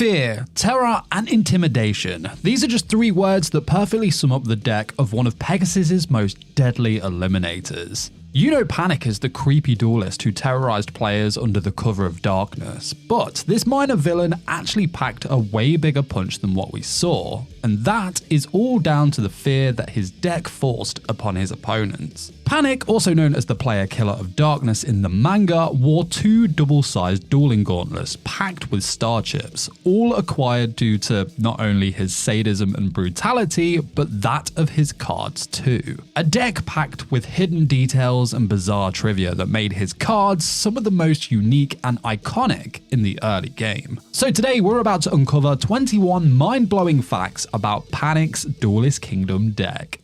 Fear, terror, and intimidation. These are just three words that perfectly sum up the deck of one of Pegasus's most deadly eliminators. You know PaniK as the creepy duelist who terrorized players under the cover of darkness, but this minor villain actually packed a way bigger punch than what we saw, and that is all down to the fear that his deck forced upon his opponents. PaniK, also known as the player killer of darkness in the manga, wore two double-sized dueling gauntlets packed with star chips, all acquired due to not only his sadism and brutality, but that of his cards too. A deck packed with hidden details and bizarre trivia that made his cards some of the most unique and iconic in the early game. So today we're about to uncover 21 mind-blowing facts about PaniK's Duelist Kingdom deck.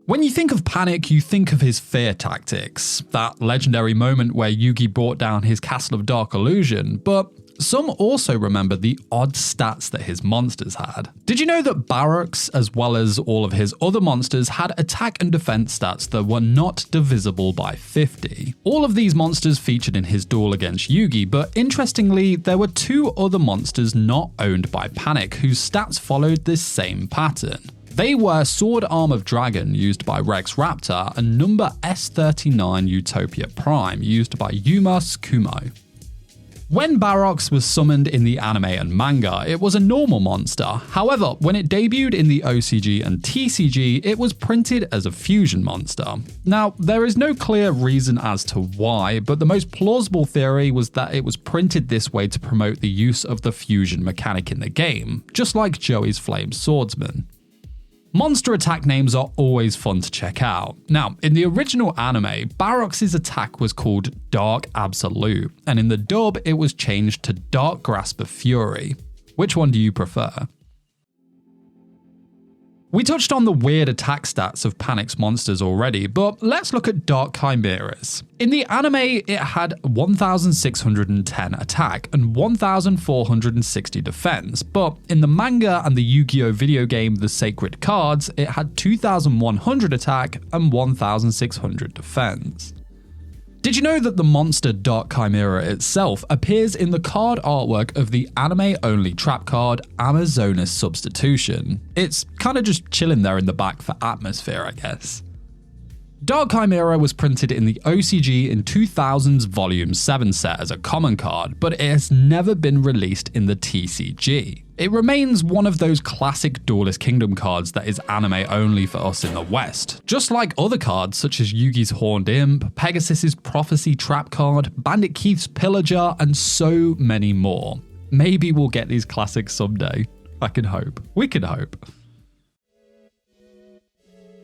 When you think of PaniK, you think of his fear tactics, that legendary moment where Yugi brought down his Castle of Dark Illusion, but some also remember the odd stats that his monsters had. Did you know that Barracks, as well as all of his other monsters, had attack and defense stats that were not divisible by 50? All of these monsters featured in his duel against Yugi, but interestingly, there were two other monsters not owned by PaniK whose stats followed this same pattern. They were Sword Arm of Dragon, used by Rex Raptor, and number S39 Utopia Prime, used by Yuma Tsukumo. When Barracks was summoned in the anime and manga, it was a normal monster. However, when it debuted in the OCG and TCG, it was printed as a fusion monster. Now, there is no clear reason as to why, but the most plausible theory was that it was printed this way to promote the use of the fusion mechanic in the game, just like Joey's Flame Swordsman. Monster attack names are always fun to check out. Now, in the original anime, Barracks' attack was called Dark Absolute, and in the dub it was changed to Dark Grasp of Fury. Which one do you prefer? We touched on the weird attack stats of PaniK's monsters already, but let's look at Dark Chimeras. In the anime, it had 1,610 attack and 1,460 defense, but in the manga and the Yu-Gi-Oh! Video game The Sacred Cards, it had 2,100 attack and 1,600 defense. Did you know that the monster Dark Chimera itself appears in the card artwork of the anime-only trap card Amazonas Substitution? It's kind of just chilling there in the back for atmosphere, I guess. Dark Chimera was printed in the OCG in 2000's Volume 7 set as a common card, but it has never been released in the TCG. It remains one of those classic Duelist Kingdom cards that is anime only for us in the West, just like other cards such as Yugi's Horned Imp, Pegasus's Prophecy Trap card, Bandit Keith's Pillager, and so many more. Maybe we'll get these classics someday. I can hope. We can hope.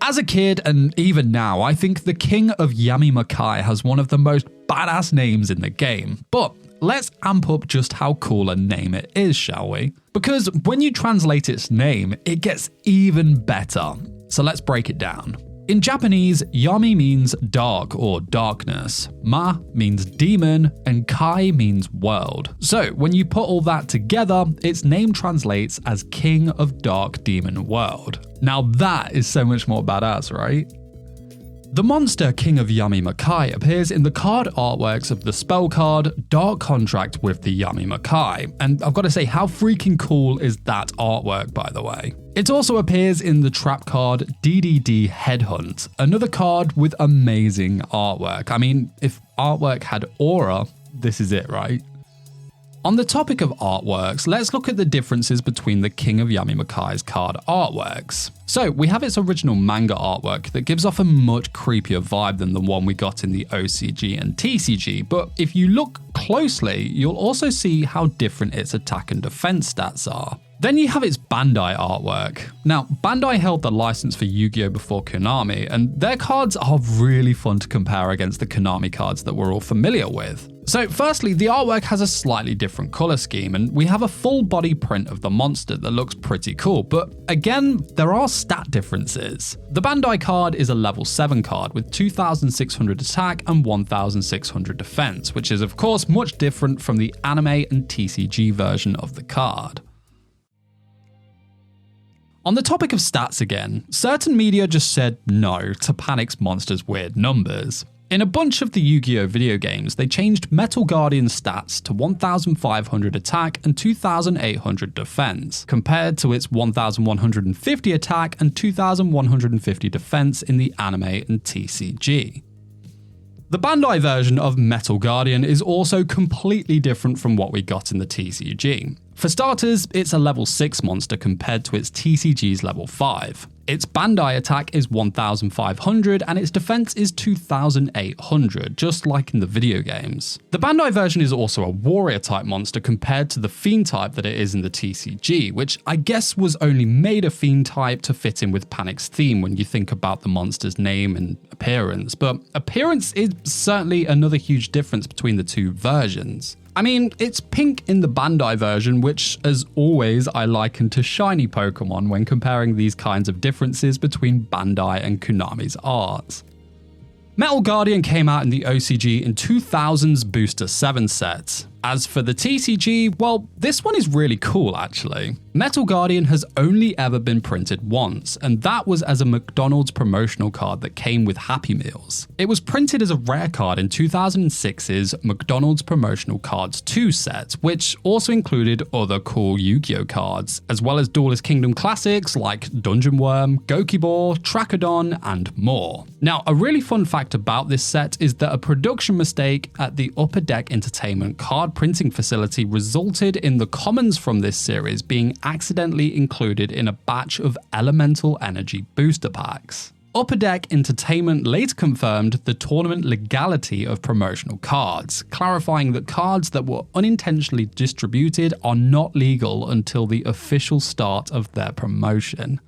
As a kid, and even now, I think the King of Yamimakai has one of the most badass names in the game, but let's amp up just how cool a name it is, shall we? Because when you translate its name, it gets even better. So let's break it down. In Japanese, Yami means dark or darkness, Ma means demon, and Kai means world. So when you put all that together, its name translates as King of Dark Demon World. Now that is so much more badass, right? The monster King of Yamimakai appears in the card artworks of the spell card Dark Contract with the Yamimakai, and I've got to say, how freaking cool is that artwork, by the way? It also appears in the trap card DDD Headhunt, another card with amazing artwork. I mean, if artwork had aura, this is it, right? On the topic of artworks, let's look at the differences between the King of Yamimakai's card artworks. So we have its original manga artwork that gives off a much creepier vibe than the one we got in the OCG and TCG, but if you look closely, you'll also see how different its attack and defense stats are. Then you have its Bandai artwork. Now, Bandai held the license for Yu-Gi-Oh! Before Konami, and their cards are really fun to compare against the Konami cards that we're all familiar with. So firstly, the artwork has a slightly different colour scheme, and we have a full body print of the monster that looks pretty cool, but again, there are stat differences. The Bandai card is a level 7 card with 2,600 attack and 1,600 defense, which is of course much different from the anime and TCG version of the card. On the topic of stats again, certain media just said no to PaniK's monster's weird numbers. In a bunch of the Yu-Gi-Oh! Video games, they changed Metal Guardian's stats to 1,500 attack and 2,800 defense, compared to its 1,150 attack and 2,150 defense in the anime and TCG. The Bandai version of Metal Guardian is also completely different from what we got in the TCG. For starters, it's a level 6 monster compared to its TCG's level 5. Its Bandai attack is 1,500 and its defense is 2,800, just like in the video games. The Bandai version is also a warrior type monster compared to the fiend type that it is in the TCG, which I guess was only made a fiend type to fit in with PaniK's theme when you think about the monster's name and appearance, but appearance is certainly another huge difference between the two versions. I mean, it's pink in the Bandai version, which, as always, I liken to shiny Pokemon when comparing these kinds of differences between Bandai and Konami's art. Metal Guardian came out in the OCG in 2000's Booster 7 set. As for the TCG, well, this one is really cool actually. Metal Guardian has only ever been printed once, and that was as a McDonald's promotional card that came with Happy Meals. It was printed as a rare card in 2006's McDonald's Promotional Cards 2 set, which also included other cool Yu-Gi-Oh! Cards, as well as Duelist Kingdom classics like Dungeon Worm, Gokibor, Trachodon, and more. Now, a really fun fact about this set is that a production mistake at the Upper Deck Entertainment card printing facility resulted in the commons from this series being accidentally included in a batch of elemental energy booster packs. Upper Deck Entertainment later confirmed the tournament legality of promotional cards, clarifying that cards that were unintentionally distributed are not legal until the official start of their promotion.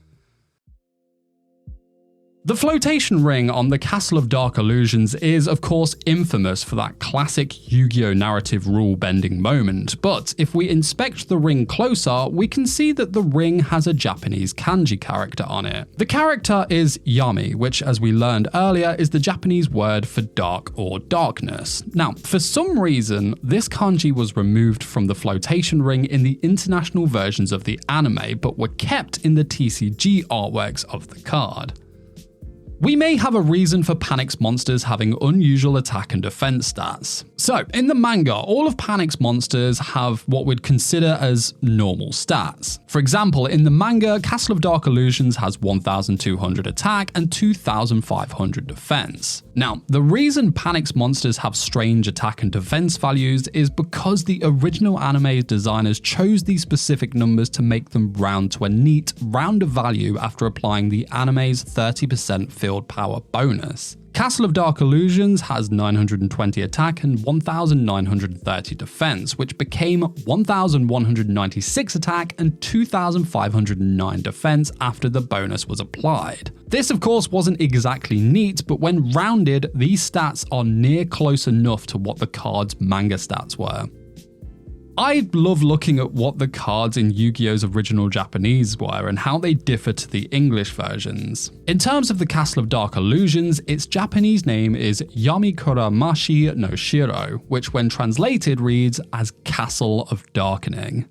The flotation ring on the Castle of Dark Illusions is, of course, infamous for that classic Yu-Gi-Oh! Narrative rule-bending moment, but if we inspect the ring closer, we can see that the ring has a Japanese kanji character on it. The character is Yami, which, as we learned earlier, is the Japanese word for dark or darkness. Now, for some reason, this kanji was removed from the flotation ring in the international versions of the anime, but were kept in the TCG artworks of the card. We may have a reason for PaniK's monsters having unusual attack and defense stats. So, in the manga, all of PaniK's monsters have what we'd consider as normal stats. For example, in the manga, Castle of Dark Illusions has 1,200 attack and 2,500 defense. Now, the reason PaniK's monsters have strange attack and defense values is because the original anime designers chose these specific numbers to make them round to a neat, rounder value after applying the anime's 30% field power bonus. Castle of Dark Illusions has 920 attack and 1,930 defense, which became 1,196 attack and 2,509 defense after the bonus was applied. This, of course, wasn't exactly neat, but when rounded, these stats are near close enough to what the card's manga stats were. I love looking at what the cards in Yu-Gi-Oh's original Japanese were and how they differ to the English versions. In terms of the Castle of Dark Illusions, its Japanese name is Yamikuramashi no Shiro, which when translated reads as Castle of Darkening.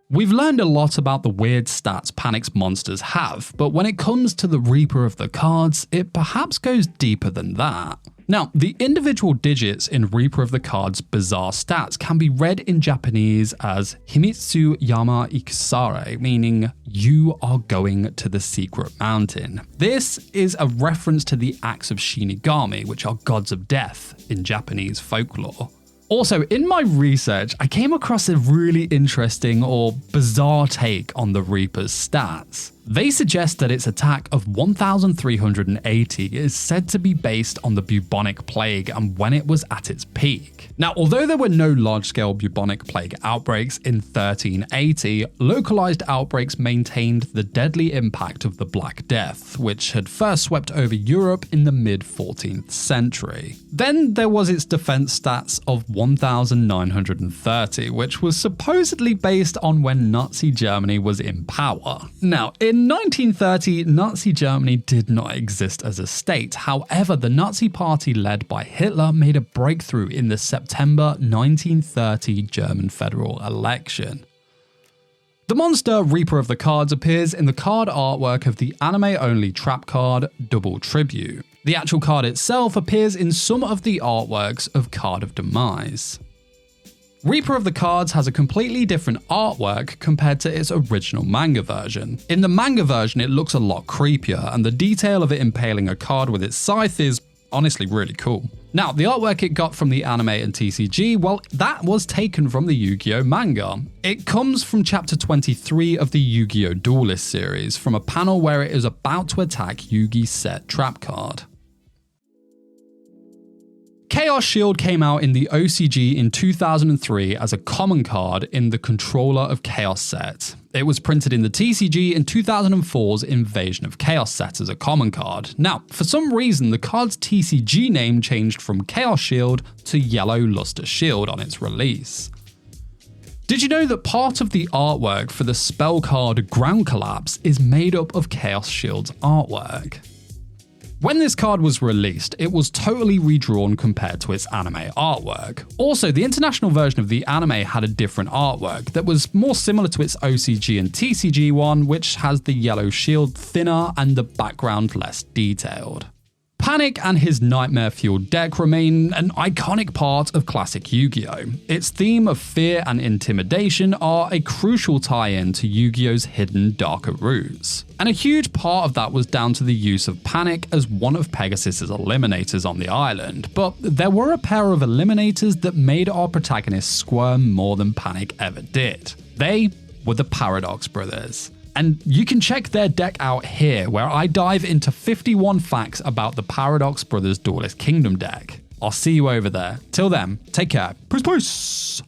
We've learned a lot about the weird stats PaniK's monsters have, but when it comes to the Reaper of the cards, it perhaps goes deeper than that. Now, the individual digits in Reaper of the Card's bizarre stats can be read in Japanese as Himitsu Yama Ikusare, meaning you are going to the secret mountain. This is a reference to the acts of Shinigami, which are gods of death in Japanese folklore. Also, in my research, I came across a really interesting or bizarre take on the Reaper's stats. They suggest that its attack of 1,380 is said to be based on the bubonic plague and when it was at its peak. Now, although there were no large-scale bubonic plague outbreaks in 1380, localized outbreaks maintained the deadly impact of the Black Death, which had first swept over Europe in the mid-14th century. Then there was its defense stats of 1,930, which was supposedly based on when Nazi Germany was in power. Now, in 1930, Nazi Germany did not exist as a state. However, the Nazi party led by Hitler made a breakthrough in the September 1930 German federal election. The monster Reaper of the Cards appears in the card artwork of the anime-only trap card Double Tribute. The actual card itself appears in some of the artworks of Card of Demise. Reaper of the Cards has a completely different artwork compared to its original manga version. In the manga version, it looks a lot creepier, and the detail of it impaling a card with its scythe is honestly really cool. Now, the artwork it got from the anime and TCG, well, that was taken from the Yu-Gi-Oh manga. It comes from chapter 23 of the Yu-Gi-Oh! Duelist series, from a panel where it is about to attack Yugi's set trap card. Chaos Shield came out in the OCG in 2003 as a common card in the Controller of Chaos set. It was printed in the TCG in 2004's Invasion of Chaos set as a common card. Now, for some reason, the card's TCG name changed from Chaos Shield to Yellow Luster Shield on its release. Did you know that part of the artwork for the spell card Ground Collapse is made up of Chaos Shield's artwork? When this card was released, it was totally redrawn compared to its anime artwork. Also, the international version of the anime had a different artwork that was more similar to its OCG and TCG one, which has the yellow shield thinner and the background less detailed. PaniK and his nightmare-fueled deck remain an iconic part of classic Yu-Gi-Oh! Its theme of fear and intimidation are a crucial tie-in to Yu-Gi-Oh!'s hidden darker roots. And a huge part of that was down to the use of PaniK as one of Pegasus's eliminators on the island, but there were a pair of eliminators that made our protagonist squirm more than PaniK ever did. They were the Paradox Brothers. And you can check their deck out here, where I dive into 51 facts about the Paradox Brothers Duelist Kingdom deck. I'll see you over there. Till then, take care. Peace, peace!